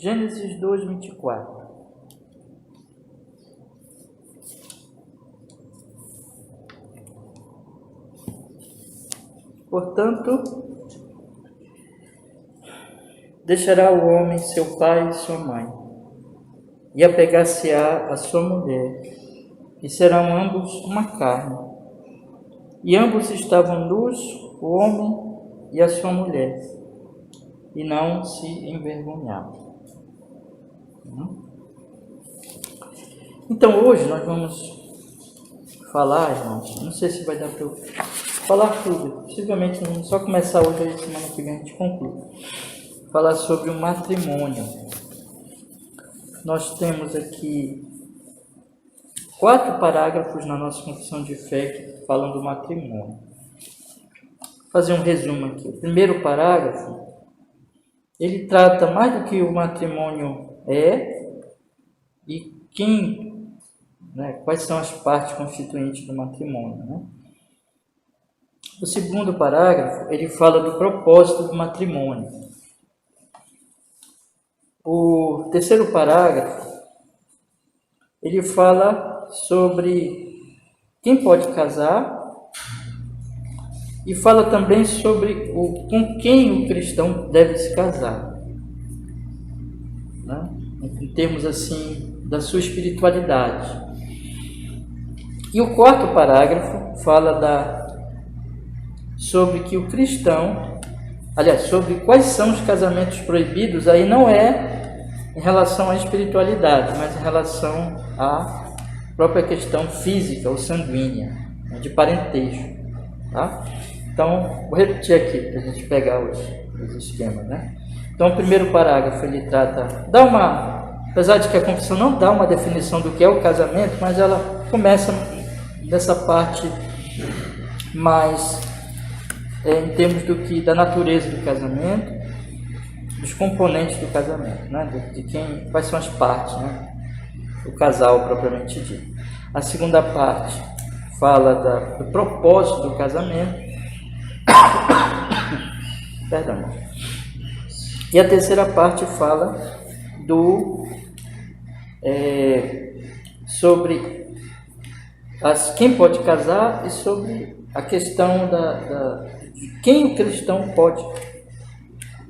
Gênesis 2, 24. Portanto, deixará o homem seu pai e sua mãe, e apegar-se-á a sua mulher, e serão ambos uma carne. E ambos estavam nus, o homem e a sua mulher, e não se envergonhavam. Então hoje nós vamos falar, irmãos, não sei se vai dar para eu falar tudo, possivelmente vamos só começar hoje, aí semana que vem a gente conclui. Falar sobre o matrimônio. Nós temos aqui 4 parágrafos na nossa confissão de fé que falam do matrimônio. Vou fazer um resumo aqui. O primeiro parágrafo, ele trata mais do que o matrimônio e quem, quais são as partes constituintes do matrimônio. O segundo parágrafo, ele fala do propósito do matrimônio. O terceiro parágrafo, ele fala sobre quem pode casar e fala também sobre com quem o cristão deve se casar, em termos assim da sua espiritualidade. E o quarto parágrafo fala sobre que o cristão, sobre quais são os casamentos proibidos, aí não é em relação à espiritualidade, mas em relação à própria questão física ou sanguínea, de parentesco. Tá? Então, vou repetir aqui para a gente pegar os esquemas. Então, o primeiro parágrafo ele trata, apesar de que a confissão não dá uma definição do que é o casamento, mas ela começa dessa parte mais em termos da natureza do casamento, dos componentes do casamento, quais são as partes, do casal propriamente dito. A segunda parte fala do propósito do casamento. Perdão. E a terceira parte fala sobre quem pode casar e sobre a questão de quem o cristão pode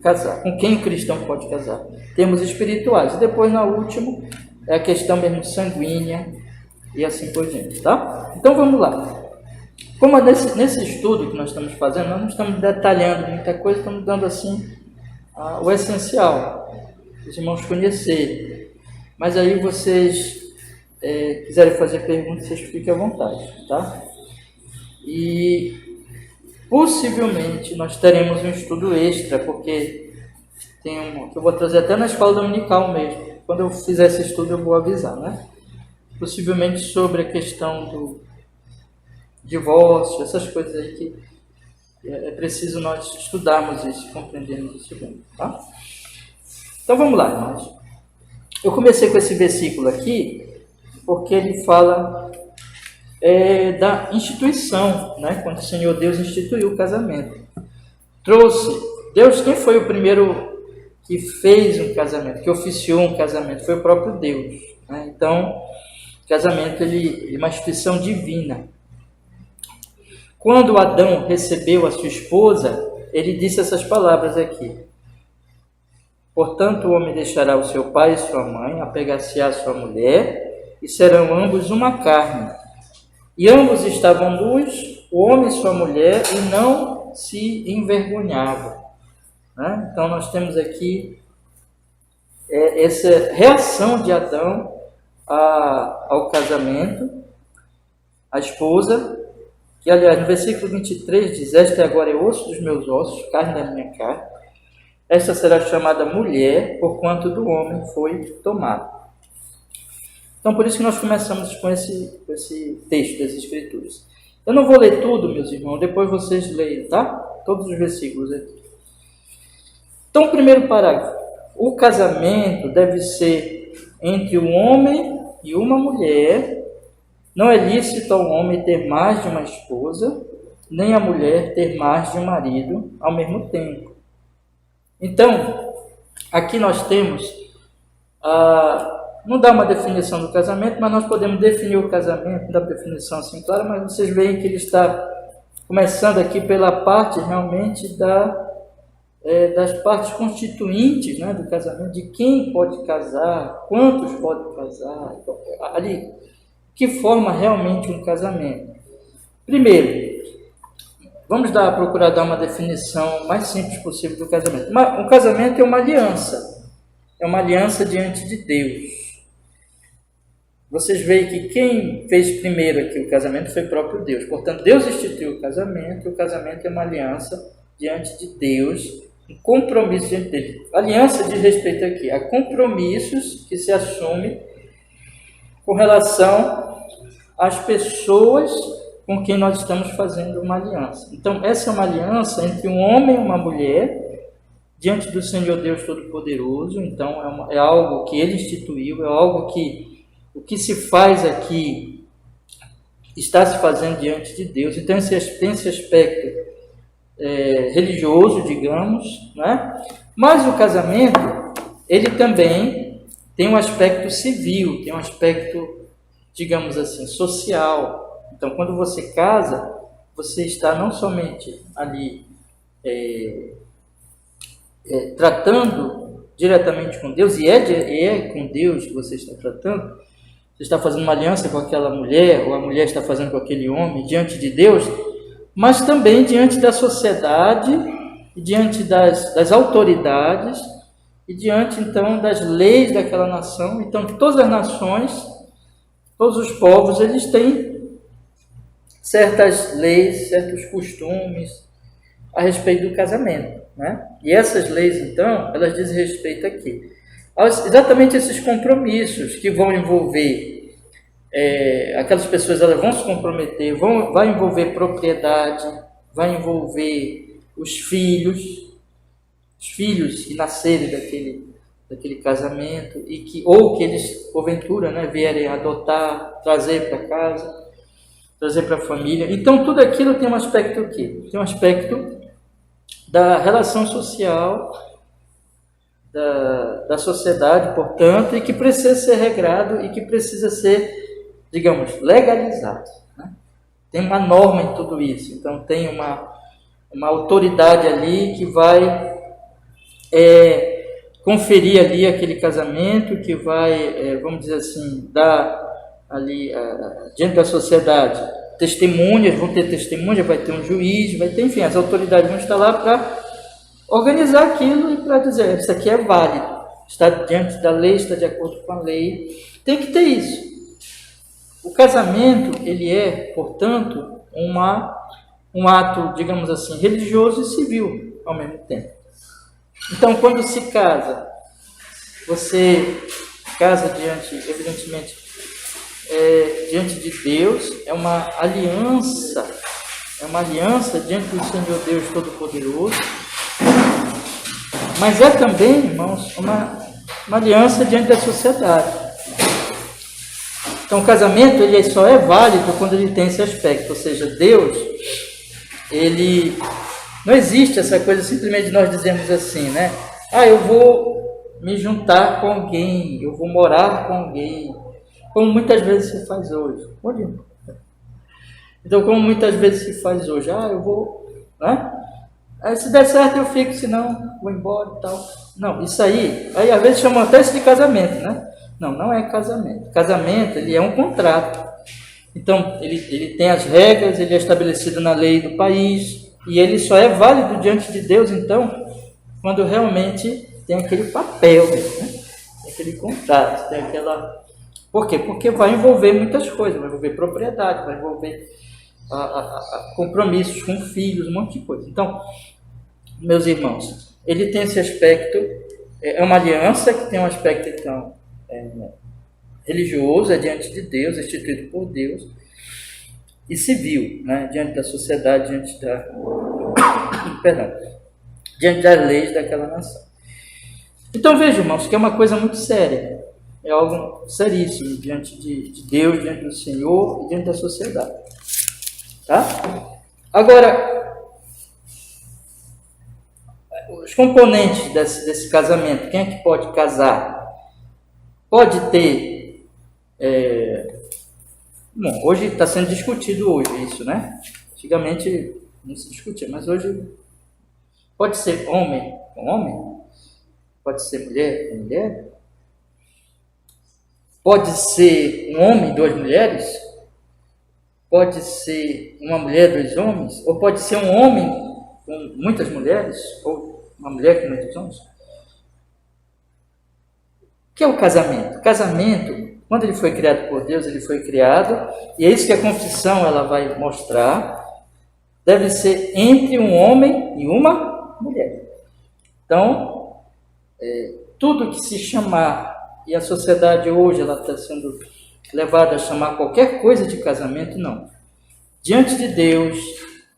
casar, com quem o cristão pode casar, termos espirituais. E depois, na última, é a questão mesmo sanguínea e assim por diante, tá? Então, vamos lá. Como nesse estudo que nós estamos fazendo, nós não estamos detalhando muita coisa, estamos dando assim o essencial, os irmãos conhecerem. Mas aí vocês quiserem fazer perguntas, vocês fiquem à vontade, tá? E possivelmente nós teremos um estudo extra, porque que eu vou trazer até na escola dominical mesmo. Quando eu fizer esse estudo eu vou avisar, Possivelmente sobre a questão do divórcio, essas coisas aí que é preciso nós estudarmos isso, compreendermos isso bem, tá? Então vamos lá, irmãos. Eu comecei com esse versículo aqui, porque ele fala da instituição, quando o Senhor Deus instituiu o casamento. Deus, quem foi o primeiro que fez um casamento, que oficiou um casamento? Foi o próprio Deus. Então, o casamento é uma instituição divina. Quando Adão recebeu a sua esposa, ele disse essas palavras aqui: portanto, o homem deixará o seu pai e sua mãe, apegar-se-á a sua mulher, e serão ambos uma carne. E ambos estavam nus, o homem e sua mulher, e não se envergonhavam. Então, nós temos aqui essa reação de Adão ao casamento, a esposa, que, aliás, no versículo 23 diz: esta agora é osso dos meus ossos, carne da minha carne. Esta será chamada mulher, porquanto do homem foi tomada. Então, por isso que nós começamos com esse texto das Escrituras. Eu não vou ler tudo, meus irmãos, depois vocês leiam, tá? Todos os versículos aqui. Então, o primeiro parágrafo. O casamento deve ser entre um homem e uma mulher. Não é lícito ao homem ter mais de uma esposa, nem a mulher ter mais de um marido ao mesmo tempo. Então, aqui nós temos Não dá uma definição do casamento, mas nós podemos definir o casamento, não dá uma definição assim clara, mas vocês veem que ele está começando aqui pela parte realmente das partes constituintes, né, do casamento, de quem pode casar, quantos podem casar, ali, que forma realmente um casamento. Primeiro, vamos procurar dar uma definição mais simples possível do casamento. Um casamento é uma aliança diante de Deus. Vocês veem que quem fez primeiro aqui o casamento foi o próprio Deus. Portanto, Deus instituiu o casamento, e o casamento é uma aliança diante de Deus, um compromisso diante dele. Aliança diz respeito aqui a compromissos que se assume com relação às pessoas com quem nós estamos fazendo uma aliança. Então, essa é uma aliança entre um homem e uma mulher diante do Senhor Deus Todo-Poderoso. Então, é algo que Ele instituiu, é algo que o que se faz aqui está se fazendo diante de Deus. Então, tem esse aspecto religioso, digamos, né? Mas o casamento, ele também tem um aspecto civil, tem um aspecto, digamos assim, social. Então, quando você casa, você está não somente ali tratando diretamente com Deus, e é com Deus que você está tratando. Você está fazendo uma aliança com aquela mulher, ou a mulher está fazendo com aquele homem, diante de Deus, mas também diante da sociedade, e diante das autoridades, e diante, então, das leis daquela nação. Então, todas as nações, todos os povos, eles têm certas leis, certos costumes a respeito do casamento, né? E essas leis, então, elas dizem respeito aqui exatamente esses compromissos que vão envolver aquelas pessoas, elas vão se comprometer, vai envolver propriedade, vai envolver os filhos que nascerem daquele casamento, ou que eles, porventura, né, vierem adotar, trazer para casa, trazer para a família. Então, tudo aquilo tem um aspecto aqui, tem um aspecto da relação social, da sociedade, portanto, e que precisa ser regrado e que precisa ser, digamos, legalizado, né? Tem uma norma em tudo isso. Então, tem uma autoridade ali que vai conferir ali aquele casamento, que vai, vamos dizer assim, dar ali, diante da sociedade, testemunhas, vão ter testemunha, vai ter um juiz, vai ter, enfim, as autoridades vão estar lá para organizar aquilo e para dizer, isso aqui é válido, está diante da lei, está de acordo com a lei. Tem que ter isso. O casamento, ele é, portanto, um ato, digamos assim, religioso e civil ao mesmo tempo. Então, quando se casa, você casa evidentemente, diante de Deus, é uma aliança diante do Senhor Deus Todo-Poderoso, mas é também, irmãos, uma aliança diante da sociedade. Então, o casamento, ele só é válido quando ele tem esse aspecto, ou seja, Deus, ele... Não existe essa coisa simplesmente de nós dizermos assim, né? Eu vou me juntar com alguém, eu vou morar com alguém, como muitas vezes se faz hoje. Então, como muitas vezes se faz hoje, eu vou, né? Se der certo eu fico, se não, vou embora e tal. Não, isso aí às vezes chamam até isso de casamento, né? Não é casamento. Casamento, ele é um contrato. Então, ele tem as regras, ele é estabelecido na lei do país, e ele só é válido diante de Deus, então, quando realmente tem aquele papel, né? Tem aquele contrato, tem aquela... Por quê? Porque vai envolver muitas coisas, vai envolver propriedade, vai envolver compromissos com filhos, um monte de coisa. Então, meus irmãos, ele tem esse aspecto, é uma aliança que tem um aspecto, então, religioso, é diante de Deus, é instituído por Deus, e civil, né, diante da sociedade, diante das leis daquela nação. Então, vejam, irmãos, que é uma coisa muito séria, é algo seríssimo diante de Deus, diante do Senhor e diante da sociedade. Tá? Agora, os componentes desse casamento, quem é que pode casar? Pode ter... Bom, hoje está sendo discutido isso, né? Antigamente não se discutia, mas hoje pode ser homem com homem, pode ser mulher com mulher, pode ser um homem e duas mulheres, pode ser uma mulher e dois homens, ou pode ser um homem com muitas mulheres, ou uma mulher com muitos homens. O que é o casamento? O casamento, quando ele foi criado por Deus, ele foi criado, e é isso que a confissão ela vai mostrar, deve ser entre um homem e uma mulher. Então, tudo que se chamar, e a sociedade hoje ela está sendo levada a chamar qualquer coisa de casamento, não. Diante de Deus,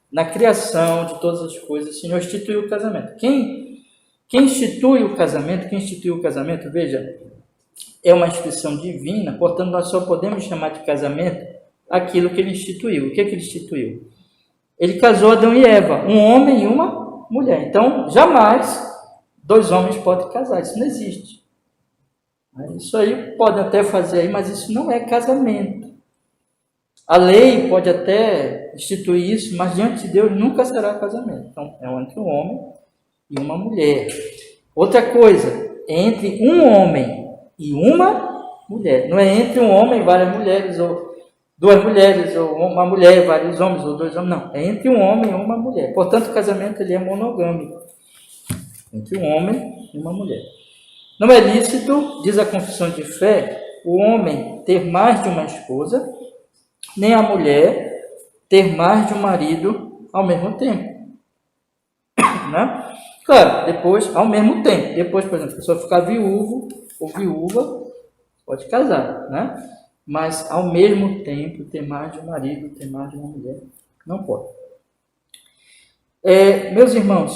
na criação de todas as coisas, o Senhor instituiu o casamento. Quem institui o casamento, veja, é uma instituição divina, portanto nós só podemos chamar de casamento aquilo que ele instituiu. O que ele instituiu? Ele casou Adão e Eva, um homem e uma mulher. Então, jamais dois homens podem casar, isso não existe. Isso aí pode até fazer aí, mas isso não é casamento. A lei pode até instituir isso, mas diante de Deus nunca será casamento. Então, é entre um homem e uma mulher. Outra coisa, é entre um homem e uma mulher. Não é entre um homem e várias mulheres, ou duas mulheres, ou uma mulher e vários homens, ou dois homens. Não, é entre um homem e uma mulher. Portanto, o casamento ele é monogâmico. Entre um homem e uma mulher. Não é lícito, diz a confissão de fé, o homem ter mais de uma esposa, nem a mulher ter mais de um marido ao mesmo tempo. Né? Claro, depois, ao mesmo tempo. Depois, por exemplo, a pessoa ficar viúvo ou viúva, pode casar, né? Mas ao mesmo tempo ter mais de um marido, ter mais de uma mulher, não pode. Meus irmãos,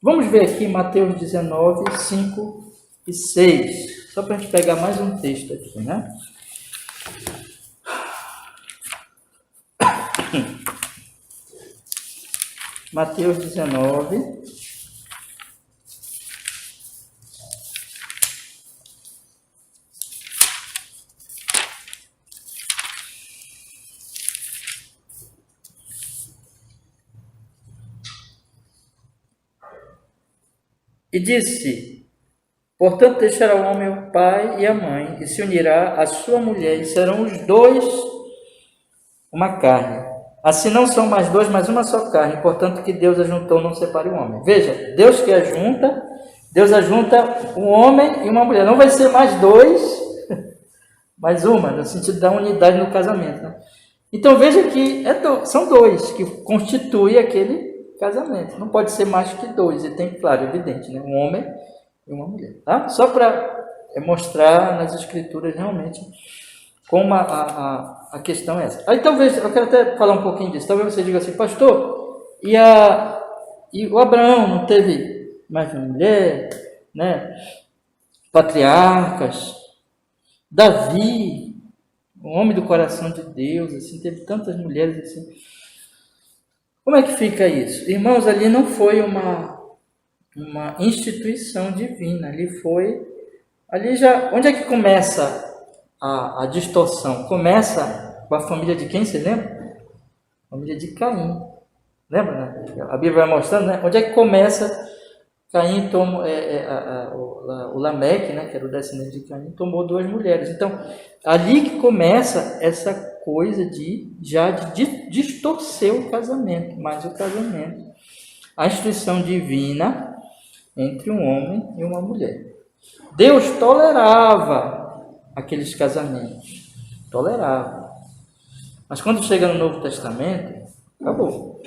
vamos ver aqui Mateus 19, 5 e 6, só para a gente pegar mais um texto aqui, né? Mateus 19, e disse: portanto, deixará o homem o pai e a mãe, e se unirá à sua mulher, e serão os dois uma carne. Assim não são mais dois, mas uma só carne. Portanto, que Deus ajuntou, não separe o homem. Veja, Deus ajunta um homem e uma mulher. Não vai ser mais dois, mas uma, no sentido da unidade no casamento. Né? Então, veja que são dois que constituem aquele casamento. Não pode ser mais que dois. E tem, claro, evidente, né? Um homem e uma mulher. Tá? Só para mostrar nas escrituras realmente como a questão é essa. Aí talvez, eu quero até falar um pouquinho disso. Talvez você diga assim, pastor, e o Abraão não teve mais de uma mulher, né? Patriarcas, Davi, um homem do coração de Deus, assim, teve tantas mulheres assim. Como é que fica isso? Irmãos, ali não foi uma instituição divina, ali já, onde é que começa a distorção? Começa com a família de quem, você lembra? A família de Caim. Lembra, né? A Bíblia vai mostrando, né? Onde é que começa? Caim tomou, o Lameque, né, que era o descendente de Caim, tomou duas mulheres. Então, ali que começa essa coisa de distorcer o casamento, mais o casamento. A instituição divina entre um homem e uma mulher. Deus tolerava aqueles casamentos. Tolerava. Mas quando chega no Novo Testamento, acabou.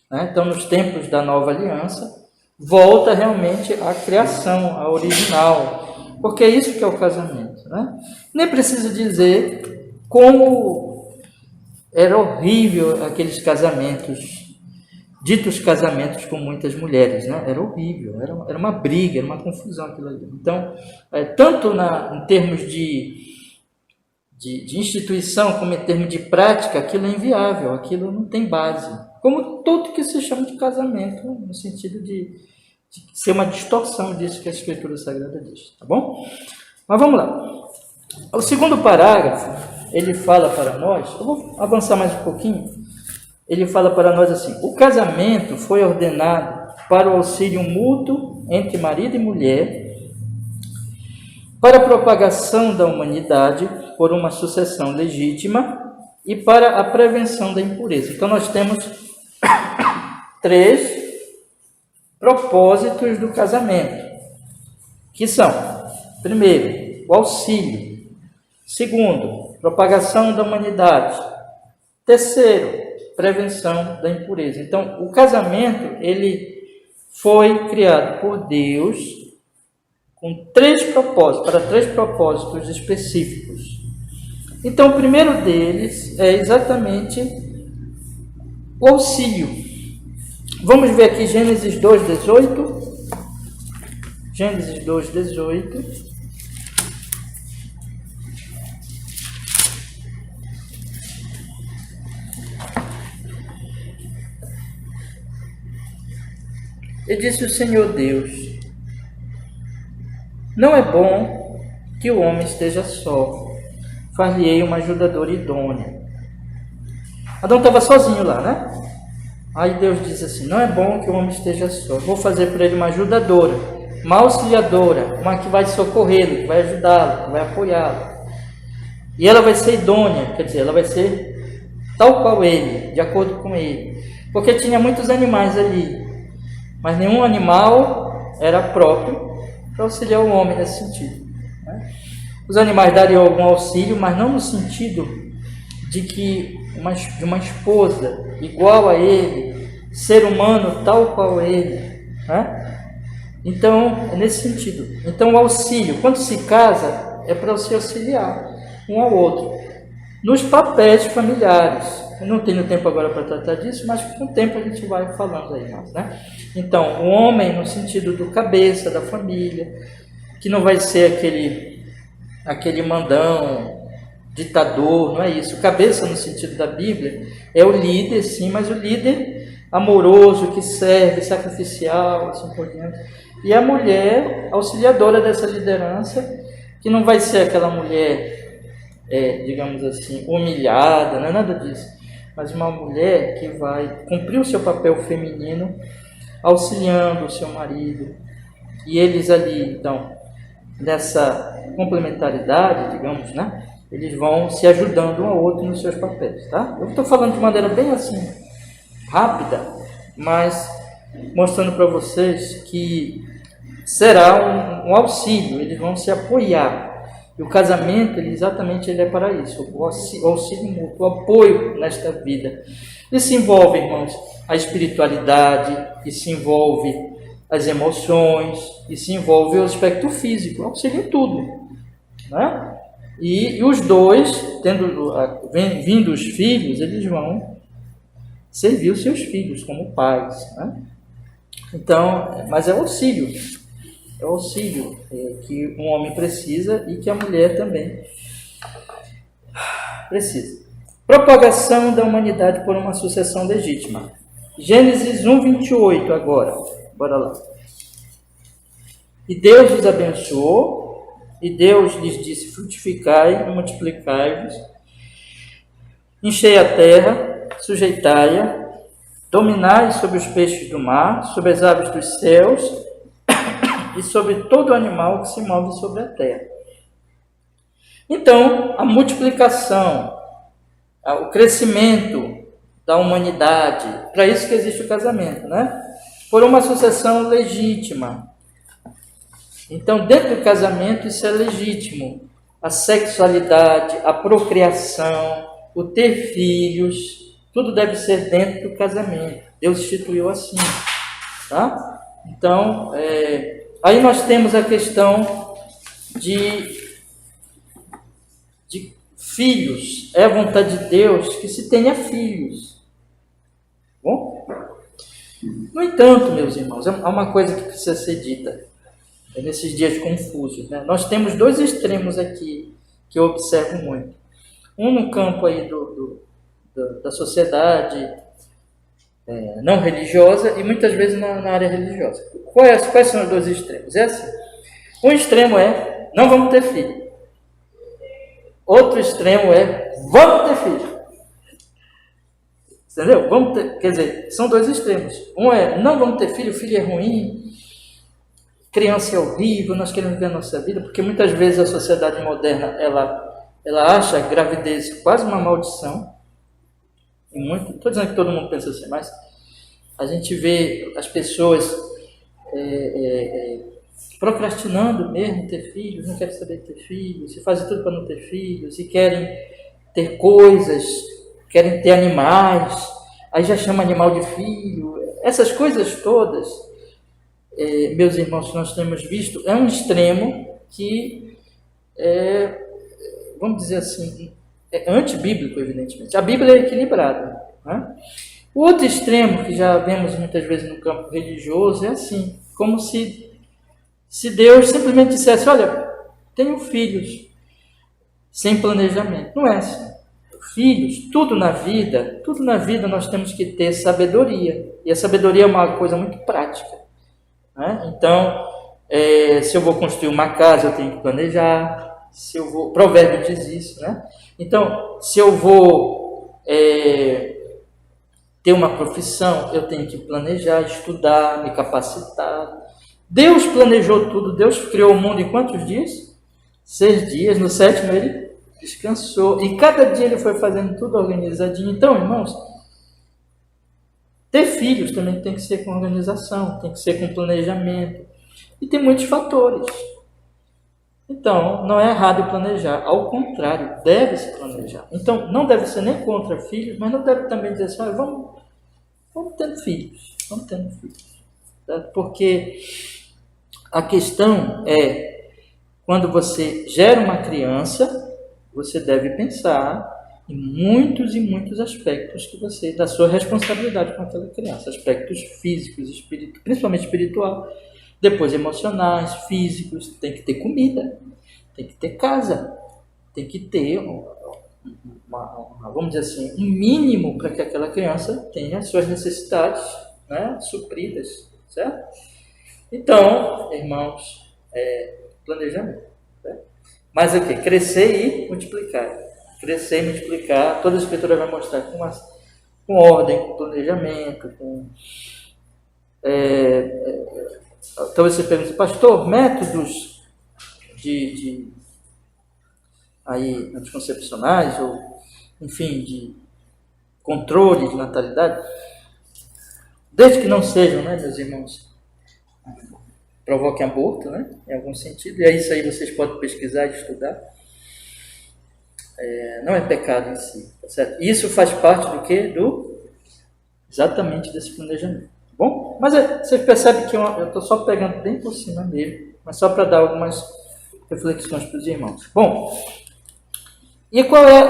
Né? Então, nos tempos da Nova Aliança, volta realmente à criação, à original. Porque é isso que é o casamento. Né? Nem preciso dizer como era horrível aqueles casamentos, ditos casamentos com muitas mulheres, né? Era horrível, era uma briga, era uma confusão aquilo ali. Então, tanto em termos de instituição como em termos de prática, aquilo é inviável, aquilo não tem base. Como tudo que se chama de casamento, no sentido de ser uma distorção disso que a Escritura Sagrada diz, tá bom? Mas vamos lá. O segundo parágrafo, ele fala para nós, eu vou avançar mais um pouquinho, ele fala para nós assim: o casamento foi ordenado para o auxílio mútuo entre marido e mulher, para a propagação da humanidade por uma sucessão legítima e para a prevenção da impureza. Então nós temos 3 propósitos do casamento, que são: primeiro, o auxílio; segundo, propagação da humanidade; terceiro, prevenção da impureza. Então, o casamento, ele foi criado por Deus com 3 propósitos, para 3 propósitos específicos. Então, o primeiro deles é exatamente o auxílio. Vamos ver aqui Gênesis 2:18. Gênesis 2:18. E disse o Senhor Deus: não é bom que o homem esteja só, far-lhe-ei uma ajudadora idônea. Adão estava sozinho lá, né? Aí Deus disse assim: não é bom que o homem esteja só, vou fazer para ele uma ajudadora, uma auxiliadora, uma que vai socorrê-lo, que vai ajudá-lo, que vai apoiá-lo. E ela vai ser idônea, quer dizer, ela vai ser tal qual ele, de acordo com ele. Porque tinha muitos animais ali, mas nenhum animal era próprio para auxiliar o homem nesse sentido, né? Os animais dariam algum auxílio, mas não no sentido de que de uma esposa igual a ele, ser humano tal qual ele, né? Então, é nesse sentido. Então, o auxílio, quando se casa, é para se auxiliar um ao outro nos papéis familiares. Eu não tenho tempo agora para tratar disso, mas com o tempo a gente vai falando aí mais, né? Então, o homem no sentido do cabeça da família, que não vai ser aquele mandão, ditador, não é isso. Cabeça no sentido da Bíblia é o líder, sim, mas o líder amoroso, que serve, sacrificial, assim por diante. E a mulher auxiliadora dessa liderança, que não vai ser aquela mulher, digamos assim, humilhada, não é nada disso, mas uma mulher que vai cumprir o seu papel feminino, auxiliando o seu marido. E eles ali, então, nessa complementaridade, digamos, né? Eles vão se ajudando um ao outro nos seus papéis, tá? Eu estou falando de maneira bem assim, rápida, mas mostrando para vocês que será um auxílio, eles vão se apoiar. E o casamento, exatamente, ele é para isso, o auxílio mútuo, o apoio nesta vida. Isso envolve, irmãos, a espiritualidade, isso envolve as emoções, isso envolve o aspecto físico, auxílio em tudo, né? E os dois, vindo os filhos, eles vão servir os seus filhos como pais, né? Então, mas é o auxílio que um homem precisa e que a mulher também precisa. Propagação da humanidade por uma sucessão legítima. Gênesis 1:28 agora, bora lá. E Deus os abençoou, e Deus lhes disse: frutificai e multiplicai-vos, enchei a terra, sujeitai-a, dominai sobre os peixes do mar, sobre as aves dos céus e sobre todo animal que se move sobre a terra. Então, a multiplicação, o crescimento da humanidade, para isso que existe o casamento, né? Por uma sucessão legítima. Então, dentro do casamento, isso é legítimo. A sexualidade, a procriação, o ter filhos, tudo deve ser dentro do casamento. Deus instituiu assim, tá? Então, aí nós temos a questão de filhos. É a vontade de Deus que se tenha filhos. Bom? No entanto, meus irmãos, há uma coisa que precisa ser dita nesses dias confusos, né? Nós temos 2 extremos aqui que eu observo muito. Um no campo aí da sociedade não religiosa e muitas vezes na área religiosa. Quais são os 2 extremos? É assim. Um extremo é é não vamos ter filho. Outro extremo é vamos ter filho. Entendeu? Vamos ter, quer dizer, são dois extremos. Um é não vamos ter filho, filho é ruim, criança é horrível, nós queremos viver a nossa vida, porque muitas vezes a sociedade moderna ela acha a gravidez quase uma maldição. Estou dizendo que todo mundo pensa assim, mas a gente vê as pessoas procrastinando mesmo ter filhos, não querem saber de ter filhos, e fazem tudo para não ter filhos, e querem ter coisas, querem ter animais, aí já chama animal de filho. Essas coisas todas, meus irmãos, que nós temos visto, é um extremo que, vamos dizer assim, é antibíblico, evidentemente. A Bíblia é equilibrada, né? O outro extremo, que já vemos muitas vezes no campo religioso, é assim, como se Deus simplesmente dissesse, olha, tenho filhos, sem planejamento. Não é assim. Filhos, tudo na vida nós temos que ter sabedoria. E a sabedoria é uma coisa muito prática, né? Então, se eu vou construir uma casa, eu tenho que planejar. Provérbio diz isso, né? Então, se eu vou ter uma profissão, eu tenho que planejar, estudar, me capacitar. Deus planejou tudo. Deus criou o mundo em quantos dias? 6 dias. No 7º ele descansou. E cada dia ele foi fazendo tudo organizadinho. Então, irmãos, ter filhos também tem que ser com organização, tem que ser com planejamento. E tem muitos fatores. Então, não é errado planejar. Ao contrário, deve-se planejar. Então, não deve ser nem contra filhos, mas não deve também dizer assim, vamos tendo filhos. Vamos tendo filhos. Porque a questão é, quando você gera uma criança, você deve pensar em muitos e muitos aspectos da sua responsabilidade com aquela criança. Aspectos físicos, principalmente espiritual, depois emocionais, físicos. Tem que ter comida, tem que ter casa, tem que ter, vamos dizer assim, um mínimo para que aquela criança tenha as suas necessidades, né, supridas, certo? Então, irmãos, planejamento. Certo? Mas o que? Crescer e multiplicar. Crescer e multiplicar. Toda a Escritura vai mostrar com ordem, com planejamento, com... Talvez você pergunte, pastor, métodos de anticoncepcionais, ou, enfim, de controle de natalidade, desde que não sejam, né, meus irmãos, provoquem aborto, né, em algum sentido, e é isso aí vocês podem pesquisar e estudar. Não é pecado em si, tá certo? Isso faz parte do quê? Exatamente desse planejamento. Bom, mas vocês percebem que eu estou só pegando bem por cima mesmo, mas só para dar algumas reflexões para os irmãos. Bom, e qual é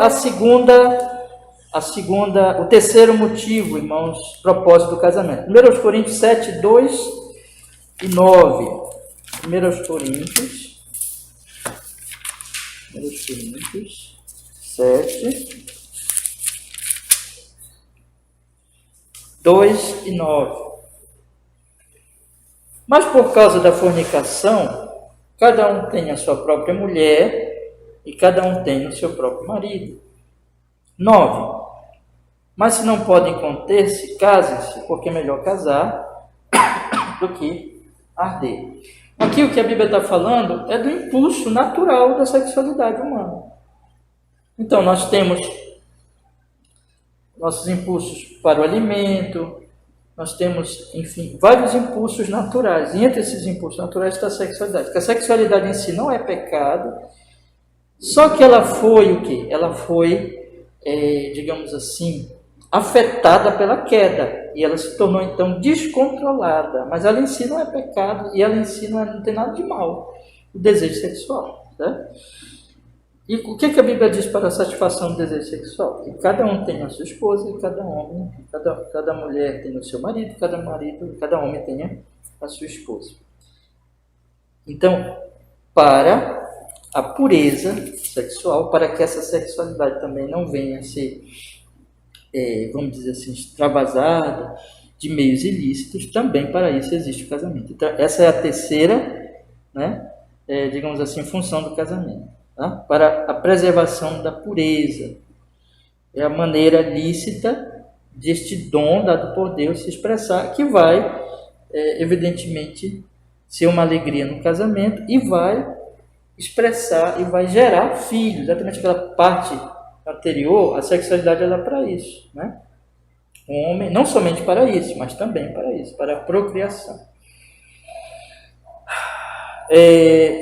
o terceiro motivo, irmãos, propósito do casamento? 1 Coríntios 7, 2 e 9. 1 Coríntios 7, 2 e 9. Mas por causa da fornicação, cada um tem a sua própria mulher e cada um tem o seu próprio marido. 9. Mas se não podem conter-se, casem-se, porque é melhor casar do que arder. Aqui o que a Bíblia está falando é do impulso natural da sexualidade humana. Então nós temos nossos impulsos para o alimento, nós temos, enfim, vários impulsos naturais. E entre esses impulsos naturais está a sexualidade. Porque a sexualidade em si não é pecado, só que ela foi o quê? Ela foi, digamos assim, afetada pela queda. E ela se tornou, então, descontrolada. Mas ela em si não é pecado e ela em si não tem nada de mal. O desejo sexual. Né? E o que a Bíblia diz para a satisfação do desejo sexual? Que cada um tem a sua esposa e cada homem, cada mulher tem o seu marido, cada homem tem a sua esposa. Então, para a pureza sexual, para que essa sexualidade também não venha a ser, vamos dizer assim, extravasada de meios ilícitos, também para isso existe o casamento. Então, essa é a terceira, né, digamos assim, função do casamento, tá? Para a preservação da pureza. É a maneira lícita deste dom dado por Deus se expressar, que vai, evidentemente, ser uma alegria no casamento e vai expressar e vai gerar filhos. Exatamente aquela parte anterior, a sexualidade é para isso, né? O homem, não somente para isso, mas também para isso, para a procriação.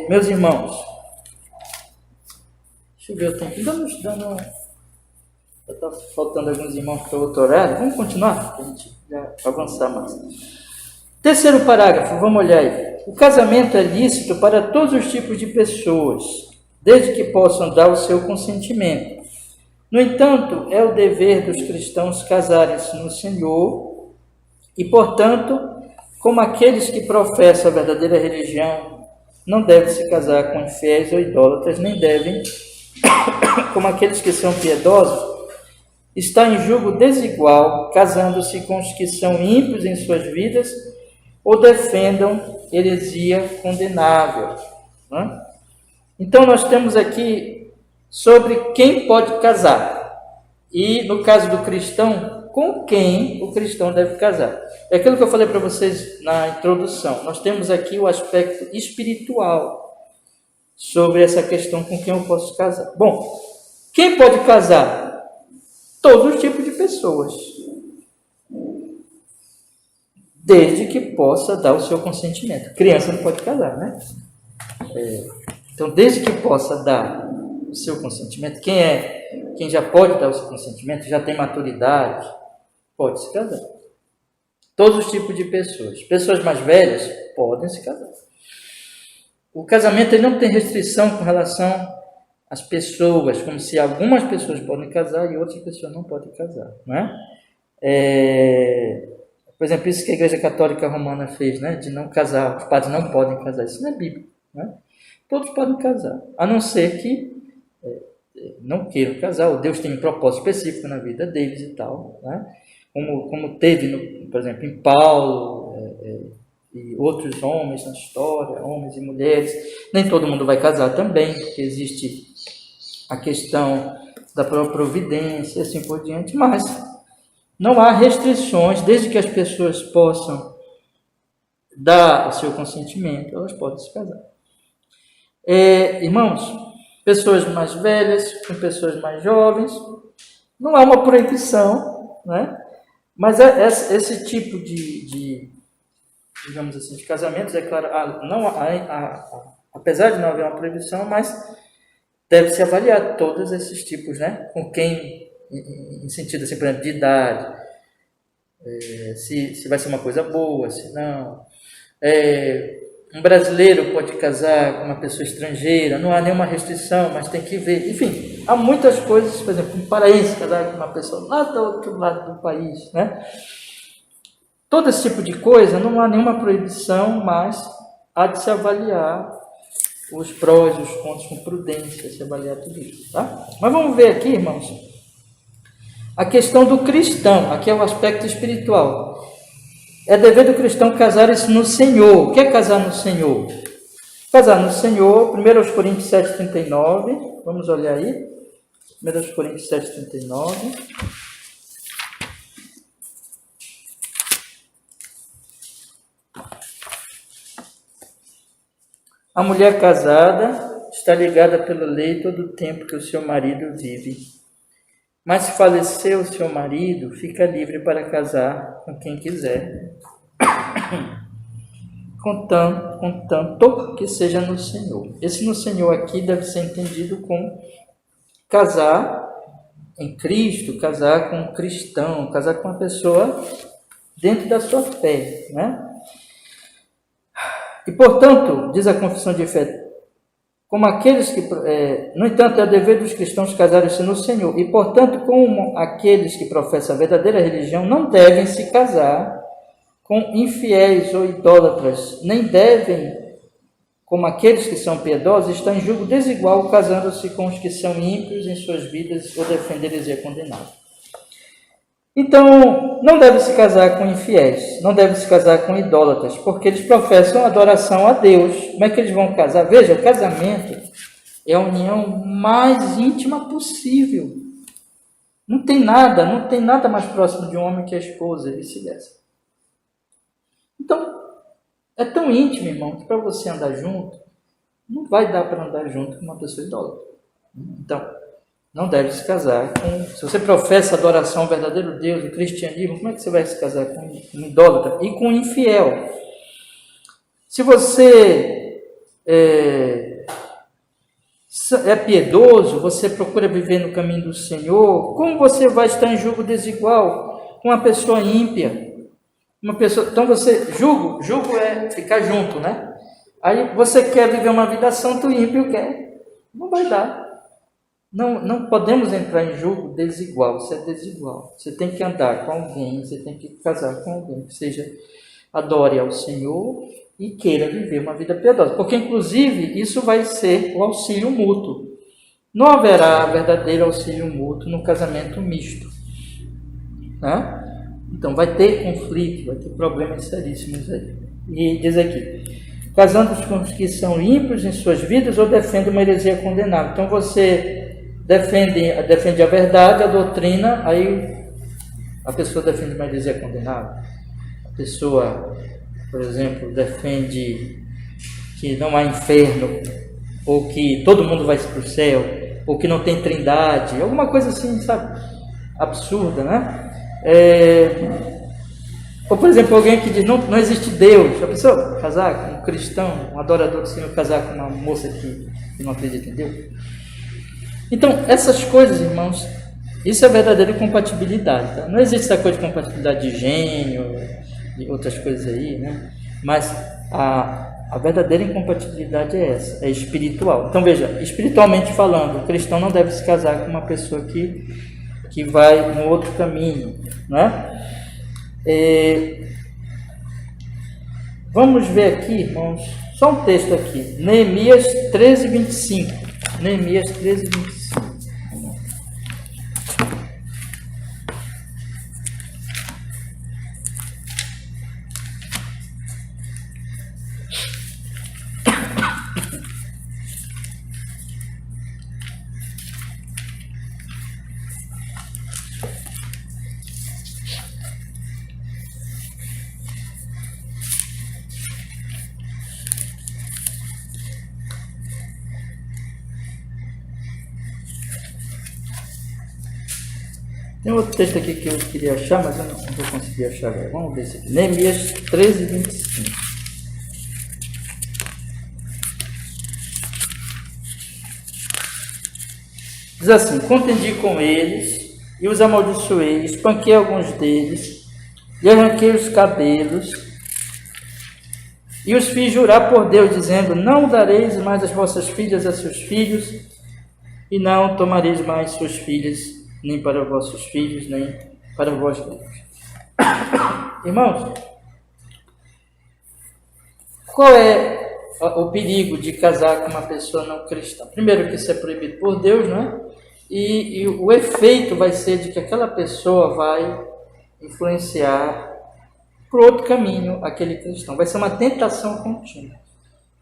Meus irmãos, deixa eu ver o tempo. Está faltando alguns irmãos para o outro horário. Vamos continuar, para a gente já avançar mais. Terceiro parágrafo, vamos olhar aí. O casamento é lícito para todos os tipos de pessoas, desde que possam dar o seu consentimento. No entanto, é o dever dos cristãos casarem-se no Senhor e, portanto, como aqueles que professam a verdadeira religião, não devem se casar com infiéis ou idólatras, nem devem, como aqueles que são piedosos, estar em julgo desigual, casando-se com os que são ímpios em suas vidas ou defendam heresia condenável. Né? Então, nós temos aqui sobre quem pode casar. E, no caso do cristão, com quem o cristão deve casar. É aquilo que eu falei para vocês na introdução. Nós temos aqui o aspecto espiritual sobre essa questão com quem eu posso casar. Bom, quem pode casar? Todos os tipos de pessoas. Desde que possa dar o seu consentimento. Criança não pode casar, né? Então, desde que possa dar o seu consentimento, quem já pode dar o seu consentimento, já tem maturidade, pode se casar. Todos os tipos de pessoas. Pessoas mais velhas podem se casar. O casamento ele não tem restrição com relação às pessoas, como se algumas pessoas podem casar e outras pessoas não podem casar, né? Por exemplo, isso que a Igreja Católica Romana fez, né? De não casar, os padres não podem casar, isso não é bíblico, né? Todos podem casar, a não ser que não queiram casar, ou Deus tem um propósito específico na vida deles e tal, né? Como teve, por exemplo, em Paulo e outros homens na história, homens e mulheres. Nem todo mundo vai casar também, porque existe a questão da própria providência e assim por diante, mas não há restrições, desde que as pessoas possam dar o seu consentimento, elas podem se casar. Irmãos, pessoas mais velhas com pessoas mais jovens, não há uma proibição, né? Mas esse tipo digamos assim, de casamentos, é claro, apesar de não haver uma proibição, mas deve-se avaliar todos esses tipos, né? Com quem, em sentido assim, por exemplo, de idade, se vai ser uma coisa boa, se não. Um brasileiro pode casar com uma pessoa estrangeira, não há nenhuma restrição, mas tem que ver. Enfim, há muitas coisas, por exemplo, um paraense casar com uma pessoa lá do outro lado do país, né? Todo esse tipo de coisa, não há nenhuma proibição, mas há de se avaliar os prós e os contras com prudência, se avaliar tudo isso, tá? Mas vamos ver aqui, irmãos, a questão do cristão, aqui é o aspecto espiritual. É dever do cristão casar-se no Senhor. O que é casar no Senhor? Casar no Senhor, 1 Coríntios 7,39, vamos olhar aí, 1 Coríntios 7,39. A mulher casada está ligada pela lei todo o tempo que o seu marido vive. Mas se falecer o seu marido, fica livre para casar com quem quiser, contanto que seja no Senhor. Esse no Senhor aqui deve ser entendido como casar em Cristo, casar com um cristão, casar com uma pessoa dentro da sua fé, né? E, portanto, diz a confissão de fé, como aqueles que, no entanto, é o dever dos cristãos casarem-se no Senhor. E, portanto, como aqueles que professam a verdadeira religião, não devem se casar com infiéis ou idólatras, nem devem, como aqueles que são piedosos, estar em julgo desigual, casando-se com os que são ímpios em suas vidas ou defender heresia condenável. Então, não deve se casar com infiéis, não deve se casar com idólatras, porque eles professam adoração a Deus. Como é que eles vão casar? Veja, o casamento é a união mais íntima possível. Não tem nada mais próximo de um homem que a esposa e vice-versa. Então, é tão íntimo, irmão, que para você andar junto, não vai dar para andar junto com uma pessoa idólatra. Então, não deve se casar com... Se você professa adoração ao verdadeiro Deus, o cristianismo, como é que você vai se casar com um idólatra? E com um infiel. Se você é piedoso, você procura viver no caminho do Senhor, como você vai estar em julgo desigual com uma pessoa ímpia? Então julgo é ficar junto, né? Aí você quer viver uma vida santa, o ímpio quer. Não vai dar. Não podemos entrar em julgo desigual, você é desigual. Você tem que andar com alguém, você tem que casar com alguém que seja, adore ao Senhor e queira viver uma vida piedosa. Porque, inclusive, isso vai ser o auxílio mútuo. Não haverá verdadeiro auxílio mútuo no casamento misto. Né? Então, vai ter conflito, vai ter problemas seríssimos aí. E diz aqui, casando-se com os que são ímpios em suas vidas ou defende uma heresia condenável. Então, você defende a verdade, a doutrina, aí a pessoa defende uma heresia condenável. A pessoa, por exemplo, defende que não há inferno, ou que todo mundo vai para o céu, ou que não tem trindade, alguma coisa assim, sabe, absurda, né? Ou, por exemplo, alguém que diz, não existe Deus. A pessoa casar com um cristão, um adorador do Senhor, casar com uma moça que não acredita em Deus. Então, essas coisas, irmãos, isso é verdadeira incompatibilidade. Tá? Não existe essa coisa de compatibilidade de gênio e outras coisas aí, né? Mas a verdadeira incompatibilidade é essa, é espiritual. Então, veja, espiritualmente falando, o cristão não deve se casar com uma pessoa que vai no outro caminho, né? Vamos ver aqui, irmãos, só um texto aqui, Neemias 13, 25. Neemias 13, 25. Tem outro texto aqui que eu queria achar, mas eu não vou conseguir achar agora. Vamos ver esse aqui. Neemias 13, 25. Diz assim, contendi com eles e os amaldiçoei, espanquei alguns deles e arranquei os cabelos e os fiz jurar por Deus, dizendo, não dareis mais as vossas filhas a seus filhos e não tomareis mais suas filhas nem para vossos filhos, nem para vós mesmos. Irmãos, qual é o perigo de casar com uma pessoa não cristã? Primeiro, que isso é proibido por Deus, não é? E o efeito vai ser de que aquela pessoa vai influenciar por outro caminho aquele cristão. Vai ser uma tentação contínua.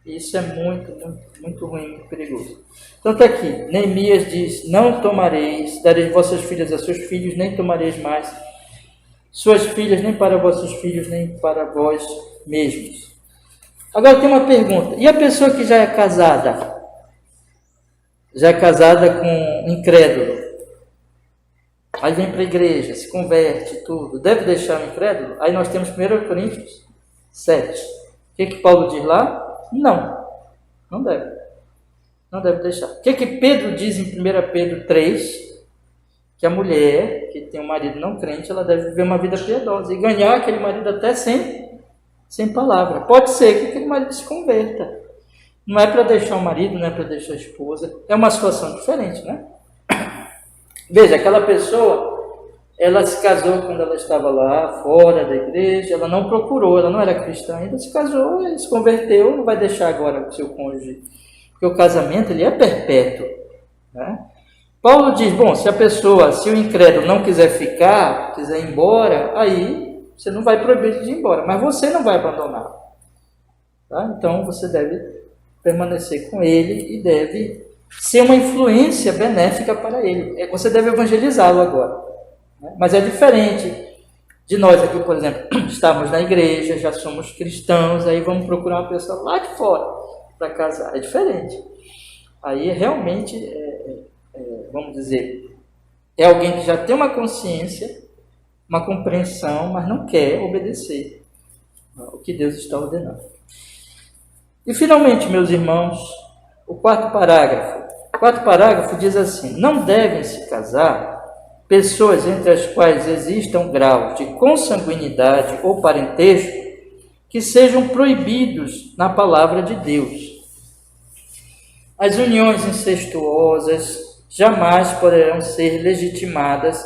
E isso é muito, muito, muito ruim, muito perigoso. Tanto aqui, Neemias diz, não tomareis, dareis vossas filhas a seus filhos, nem tomareis mais suas filhas, nem para vossos filhos, nem para vós mesmos. Agora tem uma pergunta, e a pessoa que já é casada? Já é casada com incrédulo? Aí vem para a igreja, se converte, tudo. Deve deixar o incrédulo? Aí nós temos 1 Coríntios 7. O que Paulo diz lá? Não deve. Não deve deixar. O que Pedro diz em 1 Pedro 3? Que a mulher que tem um marido não crente, ela deve viver uma vida piedosa e ganhar aquele marido até sem palavra. Pode ser que aquele marido se converta. Não é para deixar o marido, não é para deixar a esposa. É uma situação diferente, né? Veja, aquela pessoa, ela se casou quando ela estava lá, fora da igreja, ela não procurou, ela não era cristã ainda, se casou, se converteu, não vai deixar agora o seu cônjuge, porque o casamento, ele é perpétuo, né? Paulo diz, bom, se o incrédulo não quiser ficar, quiser ir embora, aí você não vai proibir de ir embora, mas você não vai abandonar. Tá? Então você deve permanecer com ele e deve ser uma influência benéfica para ele. Você deve evangelizá-lo agora. Né? Mas é diferente de nós aqui, por exemplo, estamos na igreja, já somos cristãos, aí vamos procurar uma pessoa lá de fora para casar. É diferente. Aí realmente, vamos dizer, é alguém que já tem uma consciência, uma compreensão, mas não quer obedecer o que Deus está ordenando. E finalmente, meus irmãos, o quarto parágrafo. O quarto parágrafo diz assim: não devem se casar pessoas entre as quais existam graus de consanguinidade ou parentesco que sejam proibidos na palavra de Deus. As uniões incestuosas jamais poderão ser legitimadas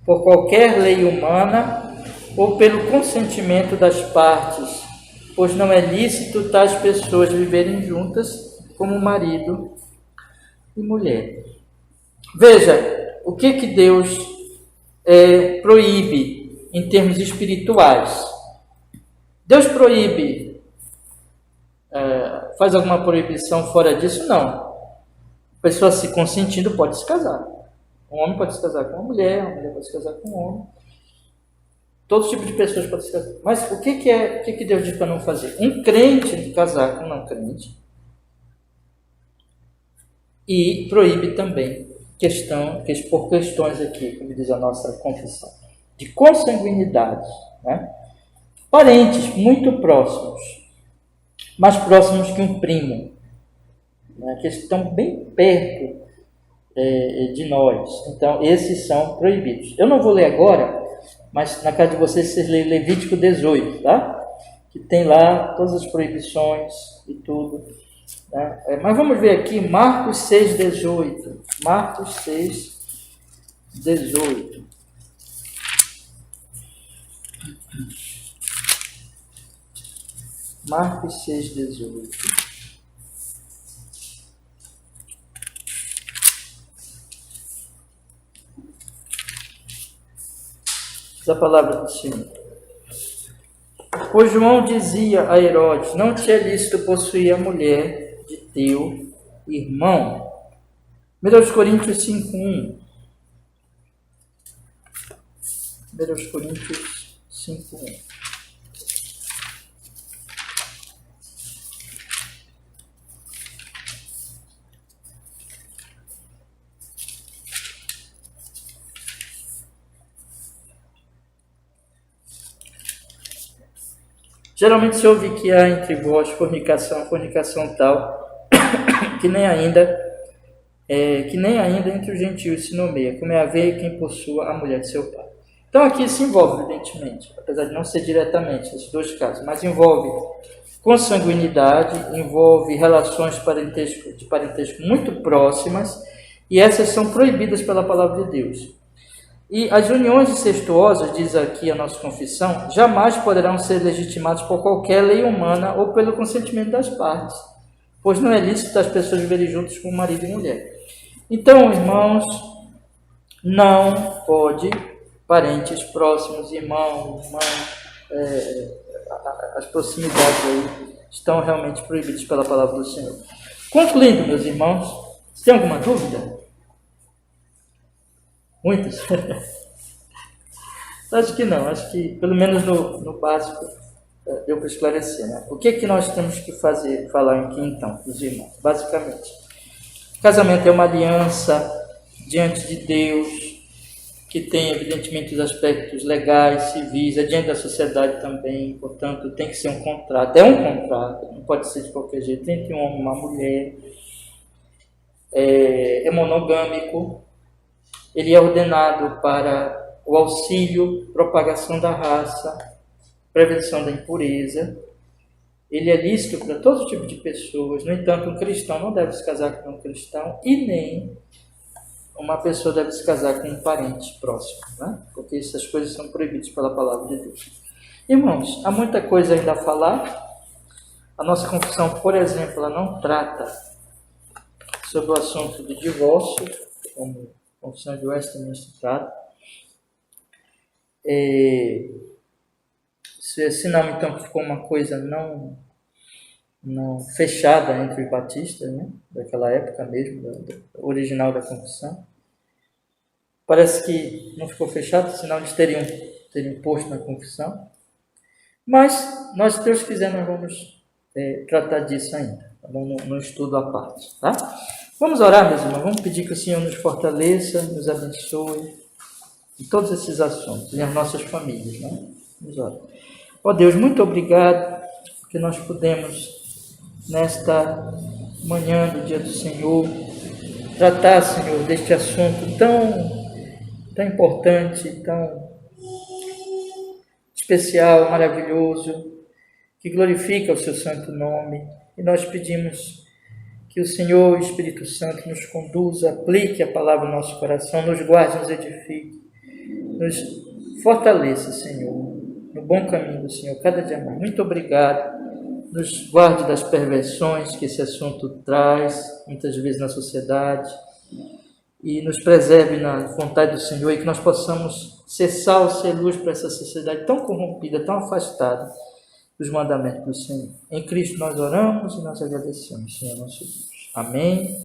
por qualquer lei humana ou pelo consentimento das partes, pois não é lícito tais pessoas viverem juntas como marido e mulher. Veja, o que Deus proíbe em termos espirituais? Deus proíbe, faz alguma proibição fora disso? Não. A pessoa se consentindo pode se casar. Um homem pode se casar com uma mulher pode se casar com um homem. Todo tipo de pessoas podem se casar. Mas o que Deus diz para não fazer? Um crente casar com um não crente. E proíbe também por questões aqui, como diz a nossa confissão, de consanguinidade, né? Parentes muito próximos, mais próximos que um primo, né? Que estão bem perto de nós. Então, esses são proibidos. Eu não vou ler agora, mas na casa de vocês leem Levítico 18, tá? Que tem lá todas as proibições e tudo. Né? Mas vamos ver aqui Marcos 6,18. Marcos 6,18. Marcos 6,18. Diz a palavra do Senhor. Pois João dizia a Herodes: não te é lícito possuir a mulher de teu irmão. 1 Coríntios 5:1. 1 Coríntios 5:1. Geralmente se ouve que há entre vós fornicação tal, que nem ainda entre os gentios se nomeia, como é haver quem possua a mulher de seu pai. Então aqui se envolve, evidentemente, apesar de não ser diretamente esses dois casos, mas envolve consanguinidade, envolve relações de parentesco muito próximas, e essas são proibidas pela palavra de Deus. E as uniões incestuosas, diz aqui a nossa confissão, jamais poderão ser legitimadas por qualquer lei humana ou pelo consentimento das partes, pois não é lícito as pessoas viverem juntas com marido e mulher. Então, irmãos, não pode parentes próximos, irmão, as proximidades aí estão realmente proibidas pela palavra do Senhor. Concluindo, meus irmãos, tem alguma dúvida? Muitas? Acho que não, acho que pelo menos no básico deu para esclarecer, né? O que nós temos que falar aqui então, os irmãos? Basicamente, casamento é uma aliança diante de Deus, que tem evidentemente os aspectos legais, civis, é diante da sociedade também, portanto tem que ser um contrato, é um contrato, não pode ser de qualquer jeito, entre um homem e uma mulher, é monogâmico. Ele é ordenado para o auxílio, propagação da raça, prevenção da impureza. Ele é lícito para todo tipo de pessoas. No entanto, um cristão não deve se casar com um cristão e nem uma pessoa deve se casar com um parente próximo, né? Porque essas coisas são proibidas pela palavra de Deus. Irmãos, há muita coisa ainda a falar. A nossa confissão, por exemplo, ela não trata sobre o assunto do divórcio, como a Confissão de Westminster trata. Isso é sinal, então, que ficou uma coisa não fechada entre os batistas, né? Daquela época mesmo, original da confissão. Parece que não ficou fechado, senão eles teriam posto na confissão. Mas, nós, se Deus quiser, nós vamos tratar disso ainda, tá bom? No estudo à parte, tá? Vamos orar, meus irmãos, vamos pedir que o Senhor nos fortaleça, nos abençoe em todos esses assuntos, e as nossas famílias, né? Vamos orar. Ó Deus, muito obrigado, porque nós pudemos, nesta manhã do dia do Senhor, tratar, Senhor, deste assunto tão importante, tão especial, maravilhoso, que glorifica o seu santo nome. E nós pedimos que o Senhor, o Espírito Santo, nos conduza, aplique a palavra no nosso coração, nos guarde, nos edifique, nos fortaleça, Senhor, no bom caminho do Senhor, cada dia mais. Muito obrigado. Nos guarde das perversões que esse assunto traz, muitas vezes na sociedade, e nos preserve na vontade do Senhor, e que nós possamos ser sal, ser luz para essa sociedade tão corrompida, tão afastada dos mandamentos do Senhor. Em Cristo nós oramos e nós agradecemos, Senhor nosso Deus. Amém.